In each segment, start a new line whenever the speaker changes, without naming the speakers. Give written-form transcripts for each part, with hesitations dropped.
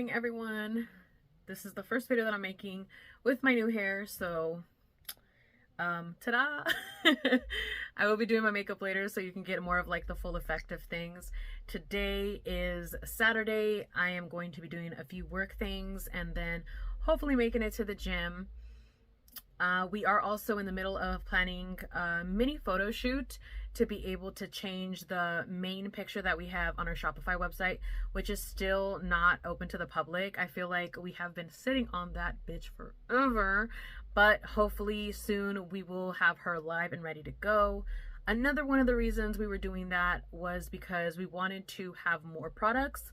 morning, everyone. This is the first video that I'm making with my new hair, so ta-da! I will be doing my makeup later so you can get more of like the full effect of things. Today is Saturday. I am going to be doing a few work things and then hopefully making it to the gym. We are also in the middle of planning a mini photo shoot to be able to change the main picture that we have on our Shopify website, which is still not open to the public. I feel like we have been sitting on that bitch forever, but hopefully soon we will have her live and ready to go. Another one of the reasons we were doing that was because we wanted to have more products.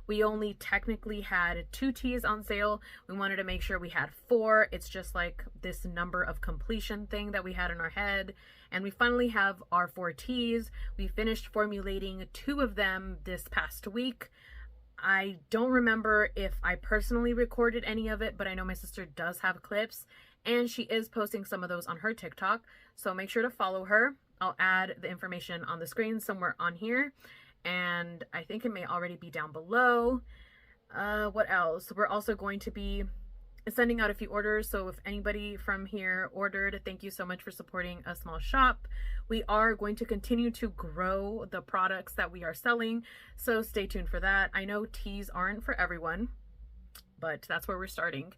We only technically had 2 teas on sale. We wanted to make sure we had 4. It's just like this number of completion thing that we had in our head. And we finally have our 4 teas. We finished formulating 2 of them this past week. I don't remember if I personally recorded any of it, but I know my sister does have clips and she is posting some of those on her TikTok. So make sure to follow her. I'll add the information on the screen somewhere on here. And I think it may already be down below. What else? We're also going to be sending out a few orders, so if anybody from here ordered, thank you so much for supporting a small shop. We are going to continue to grow the products that we are selling, so stay tuned for that. I know teas aren't for everyone, but that's where we're starting.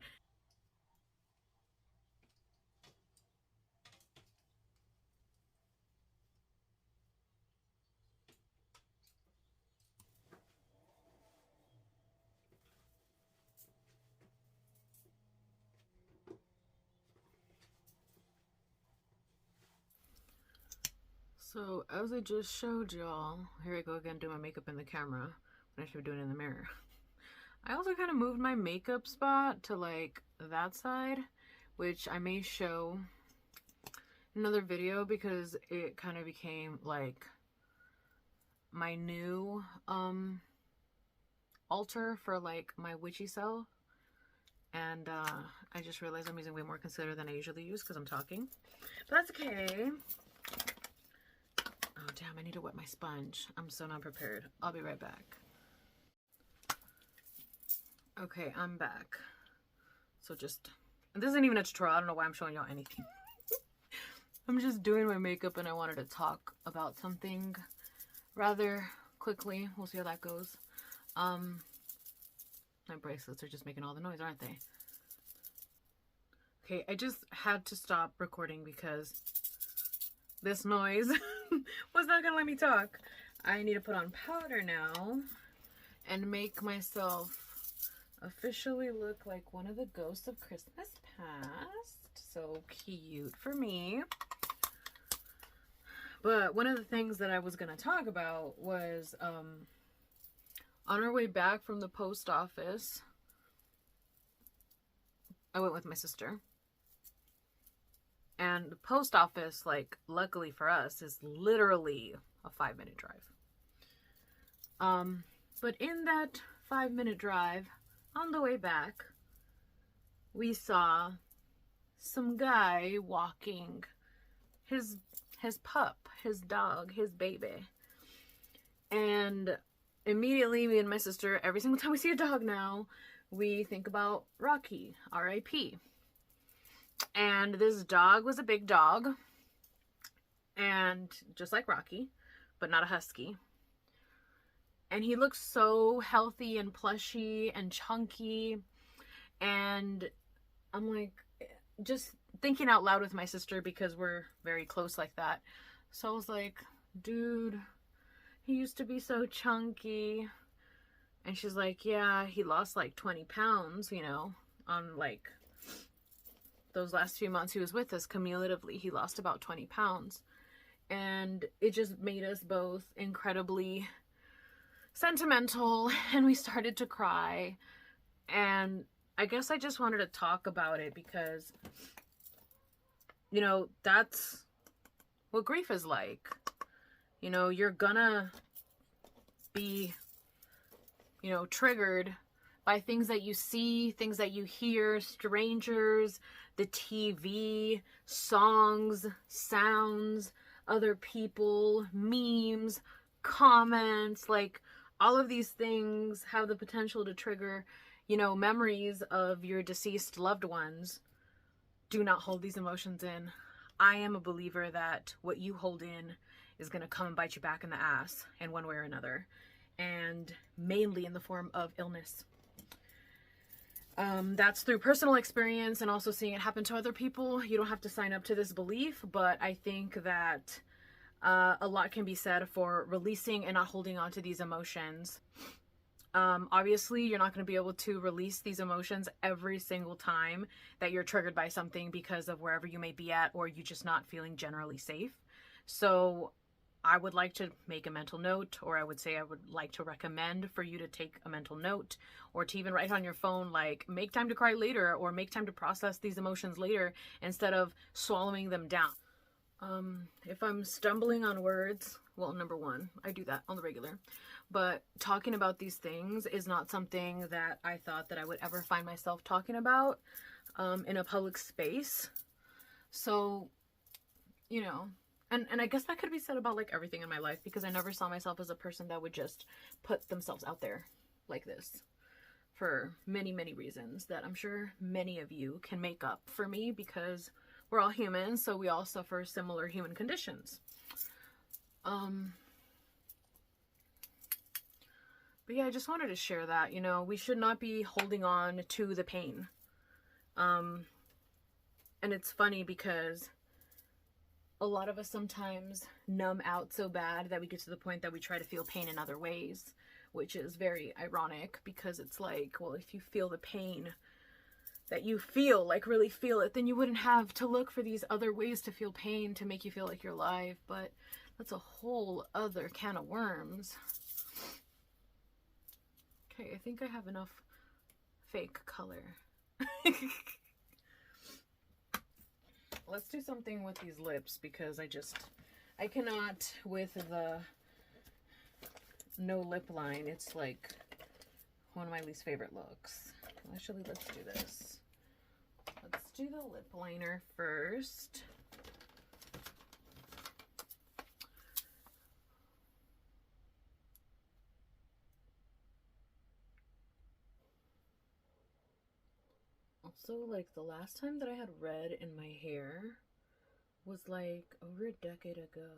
So as I just showed y'all, here I go again doing my makeup in the camera when I should be doing it in the mirror. I also kind of moved my makeup spot to like that side, which I may show in another video because it kind of became like my new altar for like my witchy self. And I just realized I'm using way more concealer than I usually use because I'm talking. But that's okay. Oh damn, I need to wet my sponge. I'm so not prepared. I'll be right back. Okay, I'm back. So just, this isn't even a tutorial. I don't know why I'm showing y'all anything. I'm just doing my makeup and I wanted to talk about something rather quickly. We'll see how that goes. My bracelets are just making all the noise, aren't they? Okay, I just had to stop recording because this noise was not gonna let me talk. I need to put on powder now and make myself officially look like one of the ghosts of Christmas past. So cute for me. But one of the things that I was gonna talk about was on our way back from the post office, I went with my sister. And the post office, like, luckily for us, is literally a 5-minute drive. But in that 5-minute drive, on the way back, we saw some guy walking his pup, his dog, his baby. And immediately, me and my sister, every single time we see a dog now, we think about Rocky, R.I.P. And this dog was a big dog, and just like Rocky, but not a husky. And he looked so healthy and plushy and chunky. And I'm like, just thinking out loud with my sister because we're very close like that. So I was like, dude, he used to be so chunky. And she's like, yeah, he lost like 20 pounds, you know, on like those last few months he was with us. Cumulatively, he lost about 20 pounds. And it just made us both incredibly sentimental, and we started to cry. And I guess I just wanted to talk about it because, you know, that's what grief is like. You know, you're gonna be, you know, triggered by things that you see, things that you hear, strangers, the TV, songs, sounds, other people, memes, comments, like all of these things have the potential to trigger you know, memories of your deceased loved ones, do not hold these emotions in. I am a believer that what you hold in is going to come and bite you back in the ass in one way or another, and mainly in the form of illness. That's through personal experience and also seeing it happen to other people. You don't have to sign up to this belief, but I think that a lot can be said for releasing and not holding on to these emotions. Obviously, you're not going to be able to release these emotions every single time that you're triggered by something because of wherever you may be at, or you just not feeling generally safe. So I would like to make a mental note, or I would say I would like to recommend for you to take a mental note, or to even write on your phone, like, make time to cry later, or make time to process these emotions later instead of swallowing them down. If I'm stumbling on words, well, number one, I do that on the regular, but talking about these things is not something that I thought that I would ever find myself talking about in a public space. So, you know, and I guess that could be said about like everything in my life, because I never saw myself as a person that would just put themselves out there like this, for many, many reasons that I'm sure many of you can make up for me, because we're all human, so we all suffer similar human conditions. But yeah, I just wanted to share that, you know, we should not be holding on to the pain. And it's funny because a lot of us sometimes numb out so bad that we get to the point that we try to feel pain in other ways, which is very ironic, because it's like, well, if you feel the pain that you feel, like really feel it, then you wouldn't have to look for these other ways to feel pain to make you feel like you're alive. But that's a whole other can of worms. Okay, I think I have enough fake color. Let's do something with these lips, because I cannot with the no lip line. It's like one of my least favorite looks. Actually, let's do this. Let's do the lip liner first. Also, like, the last time that I had red in my hair was like over a decade ago.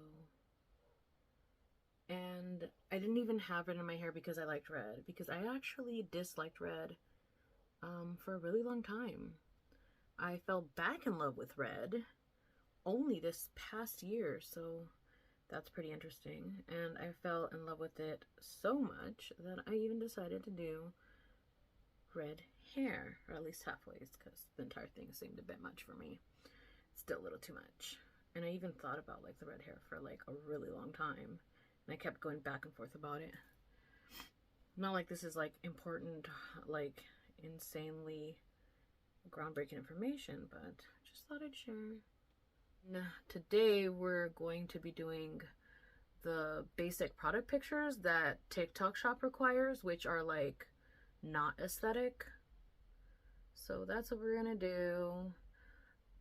And I didn't even have red in my hair because I liked red, because I actually disliked red for a really long time. I fell back in love with red only this past year, so that's pretty interesting. And I fell in love with it so much that I even decided to do red hair, or at least halfway, because the entire thing seemed a bit much for me. Still a little too much. And I even thought about like the red hair for like a really long time, and I kept going back and forth about it. Not like this is like important, like insanely groundbreaking information, but just thought I'd share. Now, today we're going to be doing the basic product pictures that TikTok Shop requires, which are like not aesthetic. So that's what we're gonna do.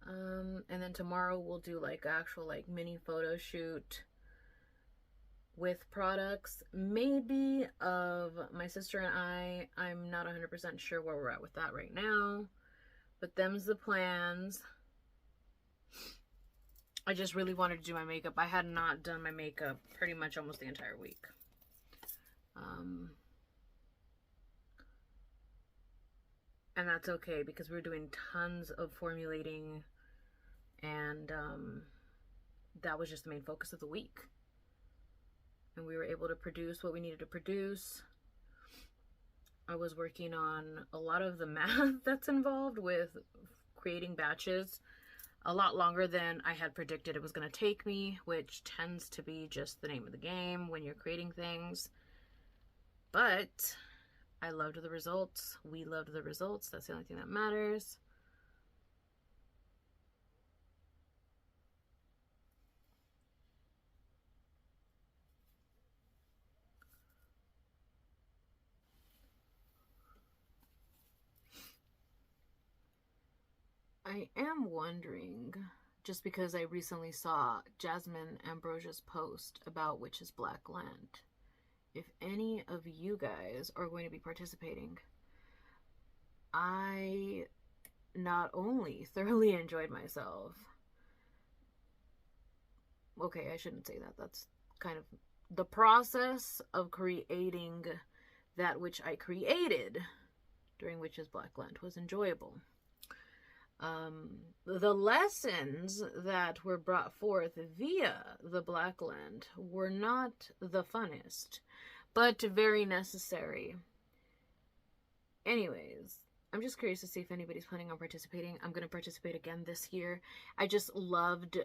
And then tomorrow we'll do like actual like mini photo shoot with products, maybe of my sister and I. I'm not 100% sure where we're at with that right now, but them's the plans. I just really wanted to do my makeup. I had not done my makeup pretty much almost the entire week. And that's okay, because we're doing tons of formulating, and that was just the main focus of the week. And we were able to produce what we needed to produce. I was working on a lot of the math that's involved with creating batches, a lot longer than I had predicted it was going to take me, which tends to be just the name of the game when you're creating things. But I loved the results. We loved the results. That's the only thing that matters. I am wondering, just because I recently saw Jazmine Ambrosia's post about Witch's Black Land, if any of you guys are going to be participating. I not only thoroughly enjoyed myself. Okay, I shouldn't say that. That's kind of the process of creating that which I created during Witch's Black Lent was enjoyable. The lessons that were brought forth via the Black Lent were not the funnest, but very necessary. Anyways, I'm just curious to see if anybody's planning on participating. I'm going to participate again this year. I just loved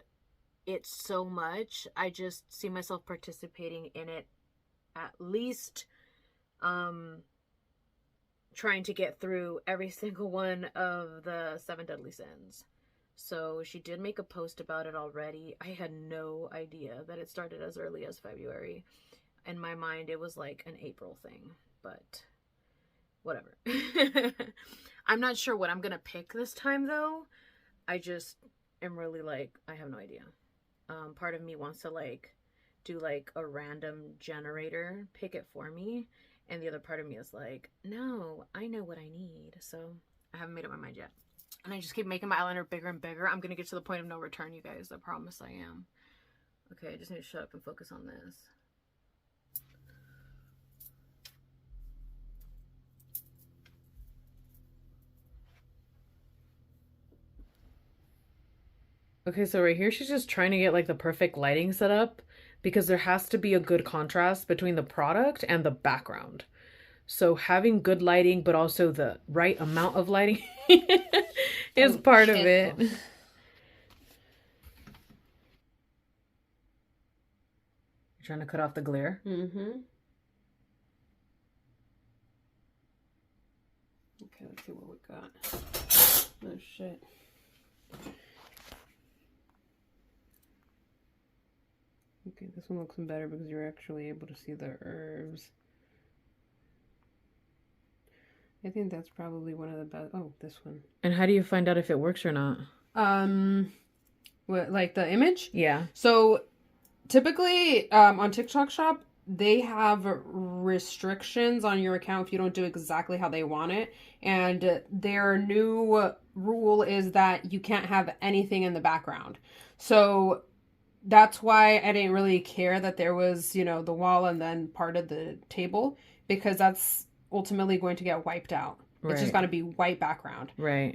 it so much. I just see myself participating in it, at least trying to get through every single one of the 7 deadly sins. So she did make a post about it already. I had no idea that it started as early as February. In my mind, it was like an April thing, but whatever. I'm not sure what I'm gonna pick this time though. I just am really like, I have no idea. Part of me wants to like do like a random generator, pick it for me, and the other part of me is like, no, I know what I need. So I haven't made up my mind yet, and I just keep making my eyeliner bigger and bigger. I'm gonna get to the point of no return, you guys. I promise I am. Okay, I just need to shut up and focus on this. Okay, so right here, she's just trying to get like the perfect lighting set up because there has to be a good contrast between the product and the background. So having good lighting, but also the right amount of lighting is part of it. You're trying to cut off the glare? Mm-hmm. Okay, let's see what we got. Oh, shit. Okay, this one looks better because you're actually able to see the herbs. I think that's probably one of the best. Oh, this one. And how do you find out if it works or not?
What, like the image?
Yeah.
So typically on TikTok Shop, they have restrictions on your account if you don't do exactly how they want it. And their new rule is that you can't have anything in the background. So that's why I didn't really care that there was, you know, the wall and then part of the table, because that's ultimately going to get wiped out. Right. It's just going to be white background.
Right.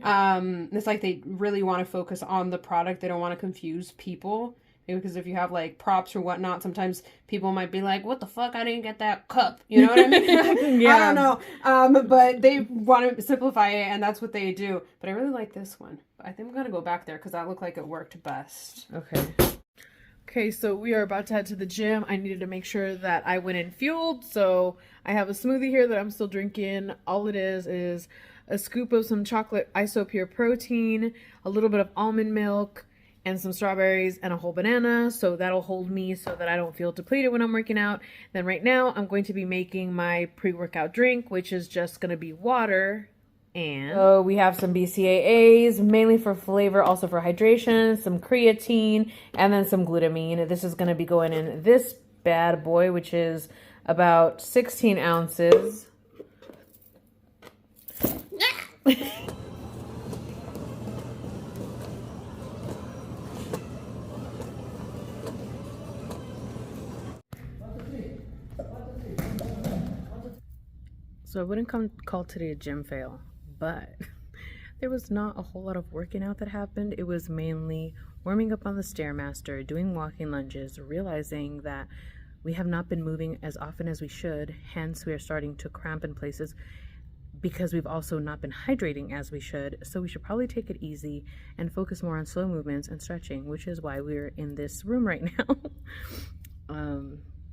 It's like they really want to focus on the product. They don't want to confuse people, because if you have like props or whatnot, sometimes people might be like, what the fuck? I didn't get that cup. You know what I mean? Yeah. I don't know. But they want to simplify it, and that's what they do. But I really like this one. I think I'm going to go back there because that looked like it worked best.
Okay. Okay, so we are about to head to the gym. I needed to make sure that I went in fueled, so I have a smoothie here that I'm still drinking. All it is a scoop of some chocolate isopure protein, a little bit of almond milk, and some strawberries and a whole banana, so that'll hold me so that I don't feel depleted when I'm working out. Then right now, I'm going to be making my pre-workout drink, which is just going to be water. And so we have some BCAAs, mainly for flavor, also for hydration, some creatine, and then some glutamine. This is going to be going in this bad boy, which is about 16 ounces. So I wouldn't call today a gym fail, but there was not a whole lot of working out that happened. It was mainly warming up on the Stairmaster, doing walking lunges, realizing that we have not been moving as often as we should. Hence, we are starting to cramp in places because we've also not been hydrating as we should. So we should probably take it easy and focus more on slow movements and stretching, which is why we're in this room right now.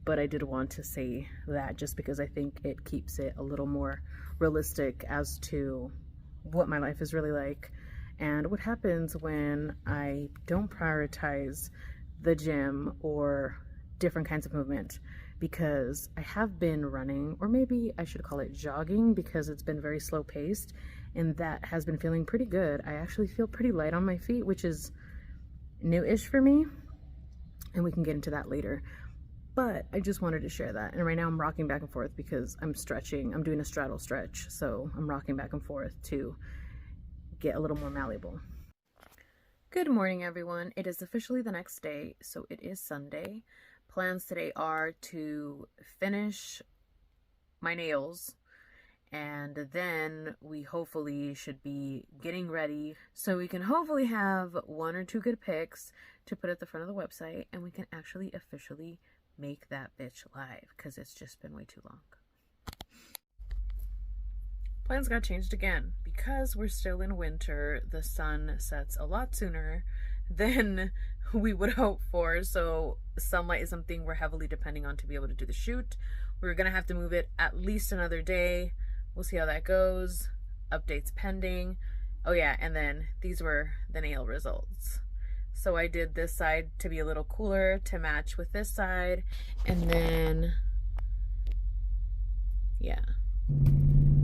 But I did want to say that just because I think it keeps it a little more realistic as to what my life is really like and what happens when I don't prioritize the gym or different kinds of movement, because I have been running, or maybe I should call it jogging, because it's been very slow paced and that has been feeling pretty good. I actually feel pretty light on my feet, which is new-ish for me, and we can get into that later. But I just wanted to share that. And right now I'm rocking back and forth because I'm stretching. I'm doing a straddle stretch. So I'm rocking back and forth to get a little more malleable. Good morning, everyone. It is officially the next day. So it is Sunday. Plans today are to finish my nails. And then we hopefully should be getting ready so we can hopefully have 1 or 2 good pics to put at the front of the website. And we can actually officially make that bitch live because it's just been way too long. Plans got changed again because we're still in winter. The sun sets a lot sooner than we would hope for, so sunlight is something we're heavily depending on to be able to do the shoot. We're gonna have to move it at least another day. We'll see how that goes. Updates pending. Oh yeah, and then these were the nail results. So I did this side to be a little cooler to match with this side. And then, yeah.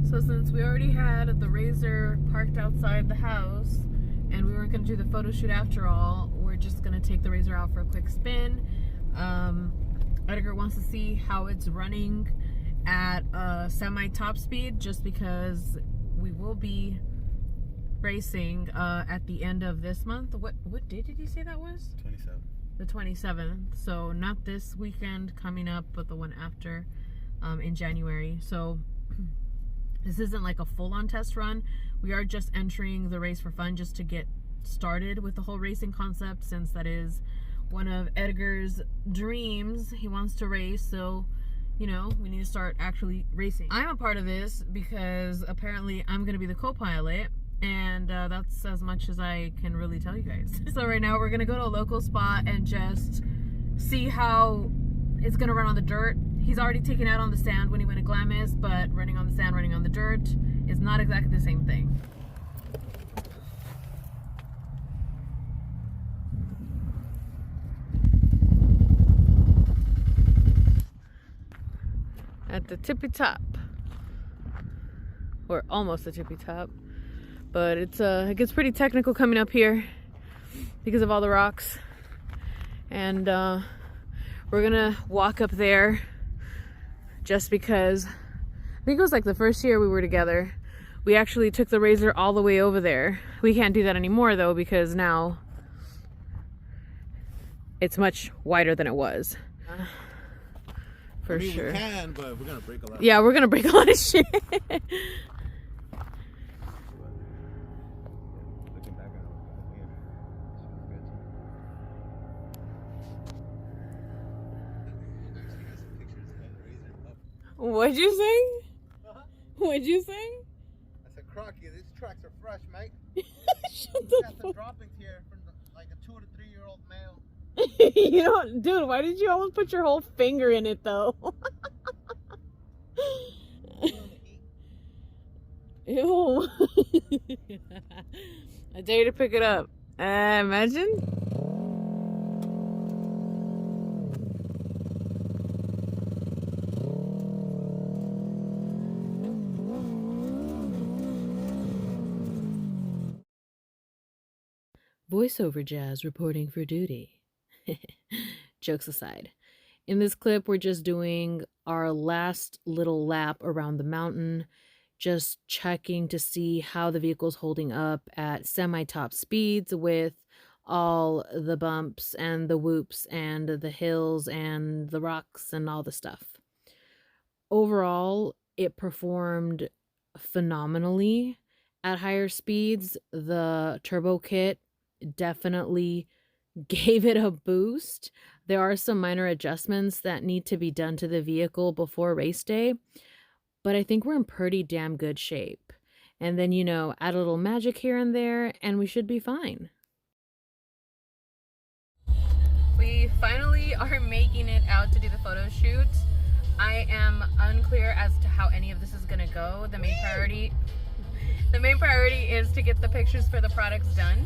So since we already had the razor parked outside the house and we weren't going to do the photo shoot after all, we're just going to take the razor out for a quick spin. Edgar wants to see how it's running at a semi-top speed just because we will be racing at the end of this month. What day did you say that was?
27th.
The 27th. So not this weekend coming up, but the one after in January. So this isn't like a full-on test run. We are just entering the race for fun just to get started with the whole racing concept, since that is one of Edgar's dreams. He wants to race, so you know, we need to start actually racing. I'm a part of this because apparently I'm going to be the co-pilot. And that's as much as I can really tell you guys. So right now we're gonna go to a local spot and just see how it's gonna run on the dirt. He's already taken out on the sand when he went to Glamis, but running on the sand, running on the dirt is not exactly the same thing. At the tippy top. We're almost the tippy top. But it gets pretty technical coming up here because of all the rocks. And we're gonna walk up there just because I think it was like the first year we were together. We actually took the razor all the way over there. We can't do that anymore though because now it's much wider than it was. For sure.
We can, but we're gonna break a lot.
Yeah, we're gonna break a lot of shit. What'd you say? What'd you say?
I said, Crocky, these tracks are fresh, mate.
Shut the
got some droppings here from like a 2 to 3-year-old male.
You know, dude, why did you almost put your whole finger in it though? Ew. I dare you to pick it up. Imagine. Voiceover Jazz reporting for duty. Jokes aside. In this clip, we're just doing our last little lap around the mountain, just checking to see how the vehicle's holding up at semi-top speeds with all the bumps and the whoops and the hills and the rocks and all the stuff. Overall, it performed phenomenally at higher speeds. The turbo kit definitely gave it a boost. There are some minor adjustments that need to be done to the vehicle before race day, but I think we're in pretty damn good shape. And then, you know, add a little magic here and there and we should be fine. We finally are making it out to do the photo shoot. I am unclear as to how any of this is gonna go. The main priority is to get the pictures for the products done.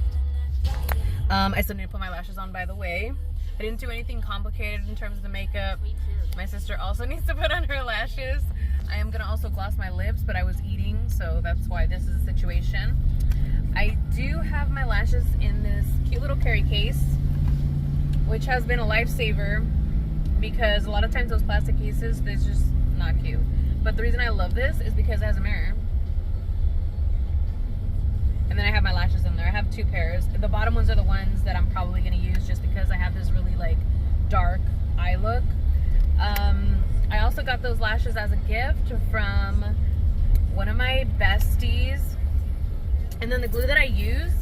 I still need to put my lashes on, by the way. I didn't do anything complicated in terms of the makeup. My sister also needs to put on her lashes. I am gonna also gloss my lips, but I was eating, so that's why this is the situation. I do have my lashes in this cute little carry case, which has been a lifesaver because a lot of times those plastic cases, it's just not cute. But the reason I love this is because it has a mirror. And then I have my lashes in there. I have 2 pairs. The bottom ones are the ones that I'm probably going to use just because I have this really like dark eye look. I also got those lashes as a gift from one of my besties. And then the glue that I use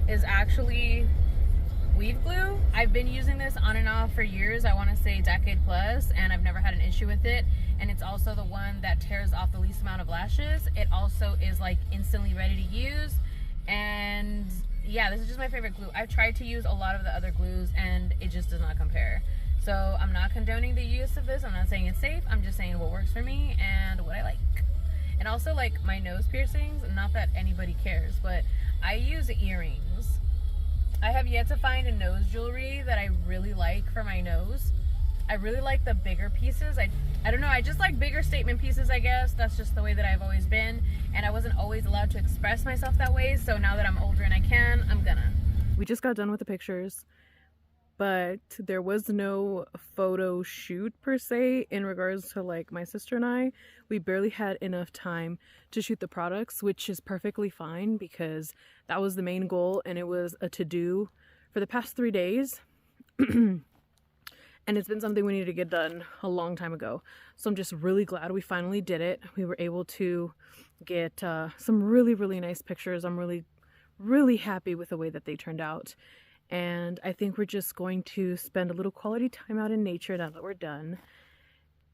is actually weave glue. I've been using this on and off for years. I want to say decade plus, and I've never had an issue with it. And it's also the one that tears off the least amount of lashes. It also is like instantly ready to use. And yeah, this is just my favorite glue. I've tried to use a lot of the other glues and it just does not compare. So I'm not condoning the use of this. I'm not saying it's safe. I'm just saying what works for me and what I like. And also like my nose piercings, not that anybody cares, but I use earrings. I have yet to find a nose jewelry that I really like for my nose. I really like the bigger pieces. I don't know, I just like bigger statement pieces, I guess. That's just the way that I've always been. And I wasn't always allowed to express myself that way. So now that I'm older and I can, I'm gonna.
We just got done with the pictures, but there was no photo shoot per se in regards to like my sister and I. We barely had enough time to shoot the products, which is perfectly fine because that was the main goal and it was a to-do for the past 3 days. And it's been something we needed to get done a long time ago. So I'm just really glad we finally did it. We were able to get some really, really nice pictures. I'm really, really happy with the way that they turned out. And I think we're just going to spend a little quality time out in nature now that we're done.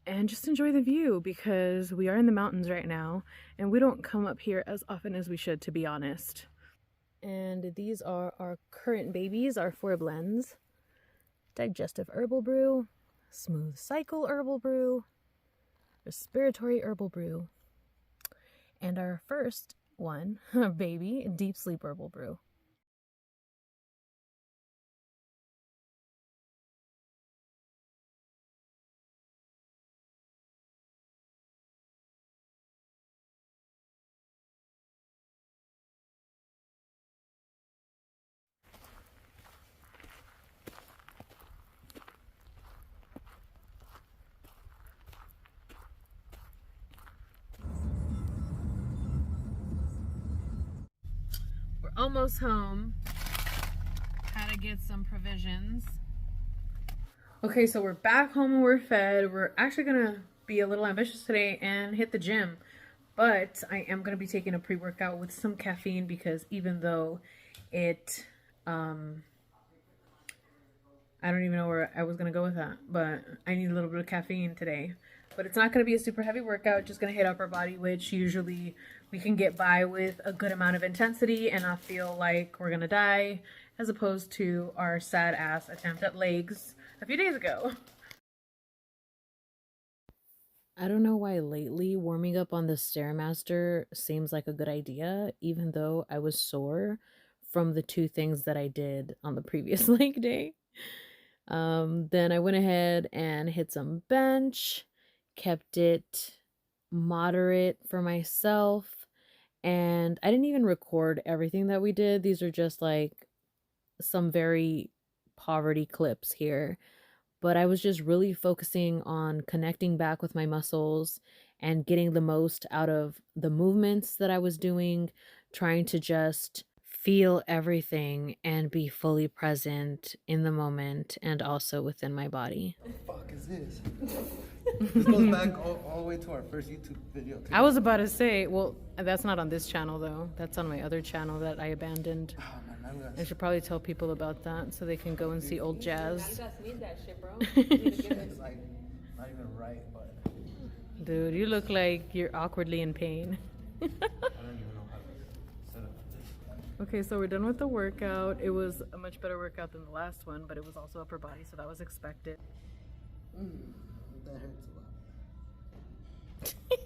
And just enjoy the view because we are in the mountains right now. And we don't come up here as often as we should, to be honest. And these are our current babies, our 4 blends. Digestive Herbal Brew, Smooth Cycle Herbal Brew, Respiratory Herbal Brew, and our first one, baby, Deep Sleep Herbal Brew.
Almost home. Had to get some provisions. Okay, so we're back home and we're fed. We're actually gonna be a little ambitious today and hit the gym, but I am gonna be taking a pre-workout with some caffeine because even though it I don't even know where I was gonna go with that, but I need a little bit of caffeine today. But it's not going to be a super heavy workout, just going to hit upper body, which usually we can get by with a good amount of intensity and not feel like we're going to die, as opposed to our sad ass attempt at legs a few days ago.
I don't know why lately warming up on the Stairmaster seems like a good idea, even though I was sore from the 2 things that I did on the previous leg day. Then I went ahead and hit some bench, kept it moderate for myself, and I didn't even record everything that we did. These are just like some very poverty clips here, but I was just really focusing on connecting back with my muscles and getting the most out of the movements that I was doing, trying to just feel everything and be fully present in the moment and also within my body.
What the fuck is this? This goes back all the way to our first YouTube video.
I was about to say, well, that's not on this channel though. That's on my other channel that I abandoned.
Oh, man,
I should probably tell people about that so they can go and see old Jazz.
Need that shit, bro.
it's like not even right, but
Dude, you look like you're awkwardly in pain.
I don't even know how to set up this.
Okay, so we're done with the workout. It was a much better workout than the last one, but it was also upper body, so that was expected.
That hurts a lot.